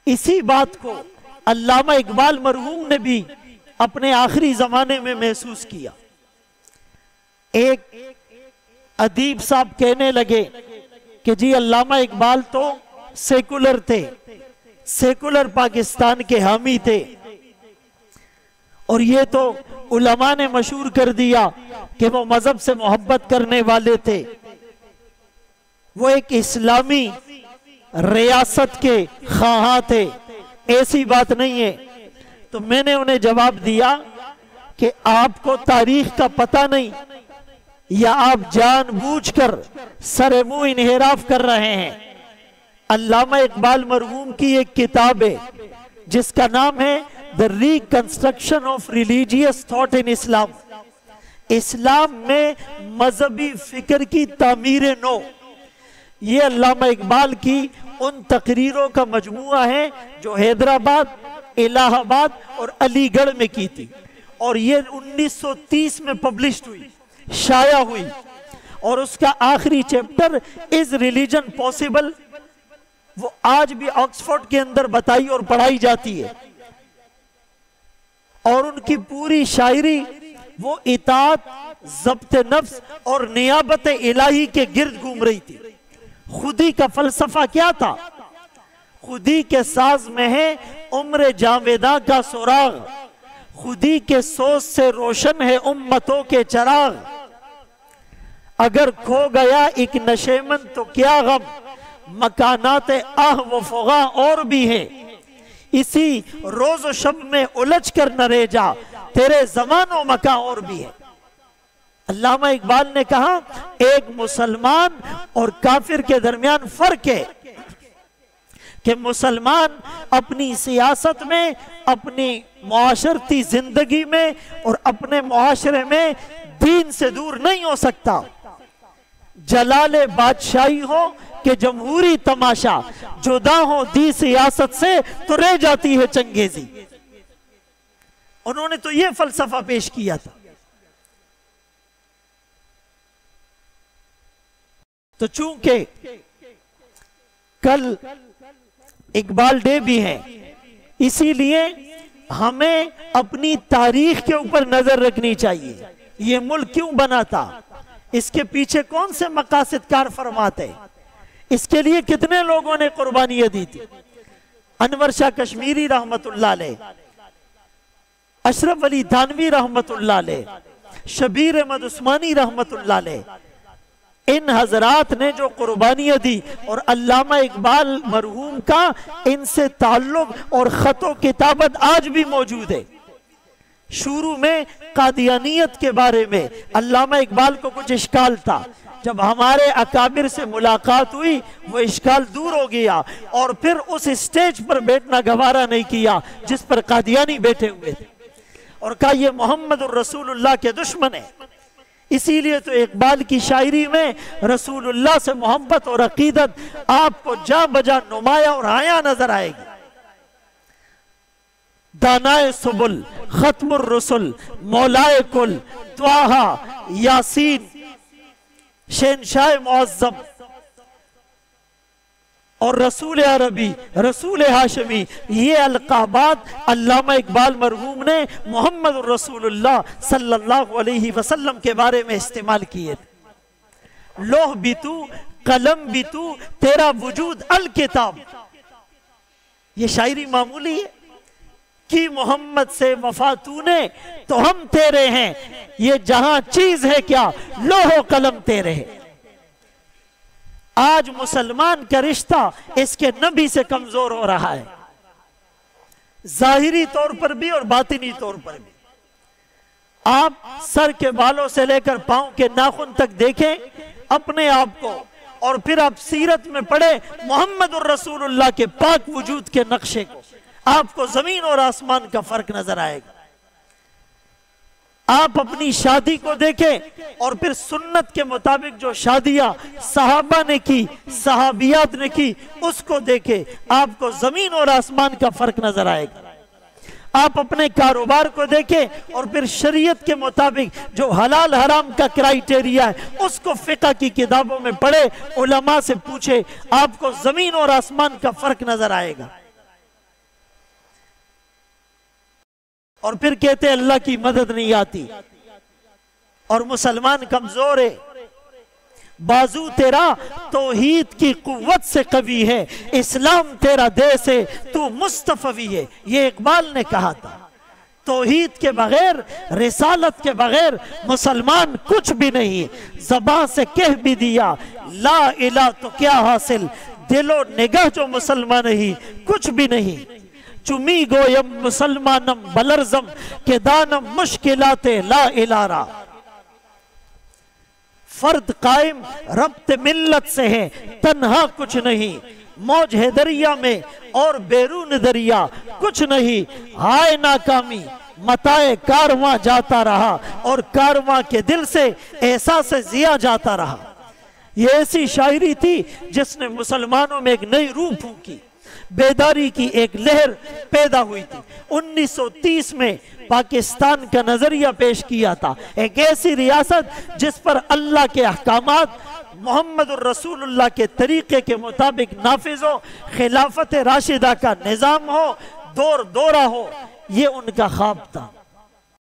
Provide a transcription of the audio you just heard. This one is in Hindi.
इसी बात को अल्लामा इकबाल मरहूम ने भी अपने आखिरी जमाने में महसूस किया। एक अदीब साहब कहने लगे कि जी अल्लामा इकबाल तो सेकुलर थे, सेकुलर पाकिस्तान के हामी थे, और ये तो उलमा ने मशहूर कर दिया कि वो मजहब से मोहब्बत करने वाले थे, वो एक इस्लामी रियासत के ख्वाहा थे। ऐसी बात नहीं है। तो मैंने उन्हें जवाब दिया कि आपको तारीख का पता नहीं, या आप जानबूझकर सरे मुंह इन्हिराफ कर रहे हैं। अल्लामा इकबाल मरहूम की एक किताब है जिसका नाम है the reconstruction of religious thought in Islam, इस्लाम में मजहबी फिक्र की तामीर नो। ये अल्लामा इकबाल की उन तकरीरों का मजमुआ है जो हैदराबाद, इलाहाबाद और अलीगढ़ में की थी, और ये 1930 में पब्लिश हुई, शाया हुई, और उसका आखिरी चैप्टर इज रिलीजन पॉसिबल वो आज भी ऑक्सफोर्ड के अंदर बताई और पढ़ाई जाती है। और उनकी पूरी शायरी वो इताअत, ज़ब्त नफ्स और नियाबत इलाही के गिर्द घूम रही थी। खुदी का फलसफा क्या था? खुदी के साज में है उम्र जावेदा का सुराग, खुदी के सोच से रोशन है उम्मतों के चराग। अगर खो गया एक नशेमन तो क्या गम, मकानात आह व फुगा और भी है, इसी रोज शब में उलझ कर न रह जा, तेरे जमानो मका और भी है। अल्लामा इकबाल ने कहा एक मुसलमान और काफिर के दरमियान फर्क है कि मुसलमान अपनी सियासत में, अपनी मुआशरती जिंदगी में और अपने मुआशरे में दीन से दूर नहीं हो सकता। जलाले बादशाही हो कि जमहूरी तमाशा, जुदा हो दी सियासत से तो रह जाती है चंगेजी। उन्होंने तो यह फलसफा पेश किया था। तो चूंकि कल इकबाल डे भी है, इसीलिए हमें अपनी तारीख के ऊपर नजर रखनी चाहिए। ये मुल्क क्यों बना था, इसके पीछे कौन से मकासद कार फरमात है, इसके लिए कितने लोगों ने कुर्बानियां दी थी। अनवर शाह कश्मीरी रहमतुल्लाह अलैह, अशरफ अली थानवी रहमतुल्लाह अलैह, शबीर अहमद उस्मानी रहमतुल्लाह अलैह, इन हजरात ने जो कुर्बानियां दी, और अल्लामा इकबाल मरहूम का इनसे ताल्लुक और खतो किताबत आज भी मौजूद है। शुरू में कादियानियत के बारे में अल्लामा इकबाल को कुछ इश्काल था, जब हमारे अकाबिर से मुलाकात हुई वो इश्काल दूर हो गया, और फिर उस स्टेज पर बैठना गवारा नहीं किया जिस पर कादियानी बैठे हुए थे, और कहा ये मोहम्मद रसूलुल्लाह के दुश्मन है। इसीलिए तो इकबाल की शायरी में रसूलुल्लाह से मोहब्बत और अकीदत आपको जा बजा नुमाया और आया नजर आएगी। दानाए सुबुल, खत्मुर रसुल, मौलाए कुल, त्वाहा, यासीन, शहनशाह मुअज़्ज़म और रसूल अरबी, रसूल हाशमी, ये अलकाबात अल्लामा इकबाल मरहूम ने मोहम्मद रसूलुल्लाह सल्लल्लाहु अलैहि वसल्लम के बारे में इस्तेमाल किए थे। लोह भी तू, कलम भी तू, तेरा वजूद अल किताब। ये शायरी मामूली है कि मोहम्मद से वफा तूने तो हम तेरे हैं, ये जहां चीज है क्या लोहो कलम तेरे है। आज मुसलमान का रिश्ता इसके नबी से कमजोर हो रहा है, जाहिरी तौर पर भी और बातिनी तौर पर भी। आप सर के बालों से लेकर पांव के नाखून तक देखें अपने आप को, और फिर आप सीरत में पढ़े मोहम्मद रसूलुल्लाह के पाक वजूद के नक्शे को, आपको जमीन और आसमान का फर्क नजर आएगा। आप अपनी शादी को देखें और फिर सुन्नत के मुताबिक जो शादियां सहाबा ने की, सहाबियात ने की, उसको देखें, आपको जमीन और आसमान का फर्क नजर आएगा। आप अपने कारोबार को देखें और फिर शरीयत के मुताबिक जो हलाल हराम का क्राइटेरिया है उसको फिक़ह की किताबों में पढ़े, उलमा से पूछे, आपको जमीन और आसमान का फर्क नजर आएगा। और फिर कहते अल्लाह की मदद नहीं आती और मुसलमान कमजोर है। बाजू तेरा तौहीद की कुव्वत से कवी है, इस्लाम तेरा देश है, तू मुस्तफवी है। ये इकबाल ने कहा था। तौहीद के बगैर, रिसालत के बगैर मुसलमान कुछ भी नहीं। ज़बान से कह भी दिया ला इला तो क्या हासिल, दिलो निगाह जो मुसलमान ही कुछ भी नहीं। चुमी गोयम मुसलमानम बलरजम के दानम मुश्किलाते ला इलारा। फर्द कायम रब्त मिल्लत से है, तन्हा कुछ नहीं। मौज है दरिया में और बैरून दरिया कुछ नहीं। हाय नाकामी मताए कारवां जाता रहा और कारवां के दिल से एहसास जिया जाता रहा। ये ऐसी शायरी थी जिसने मुसलमानों में एक नई रूह फूंकी, बेदारी की एक लहर पैदा हुई थी। 1930 में पाकिस्तान का नजरिया पेश किया था, एक ऐसी रियासत जिस पर अल्लाह के अहकामात मोहम्मद रसूलुल्लाह के तरीके के मुताबिक नाफिज हो, खिलाफत राशिदा का निजाम हो, दौर दौरा हो। ये उनका ख्वाब था।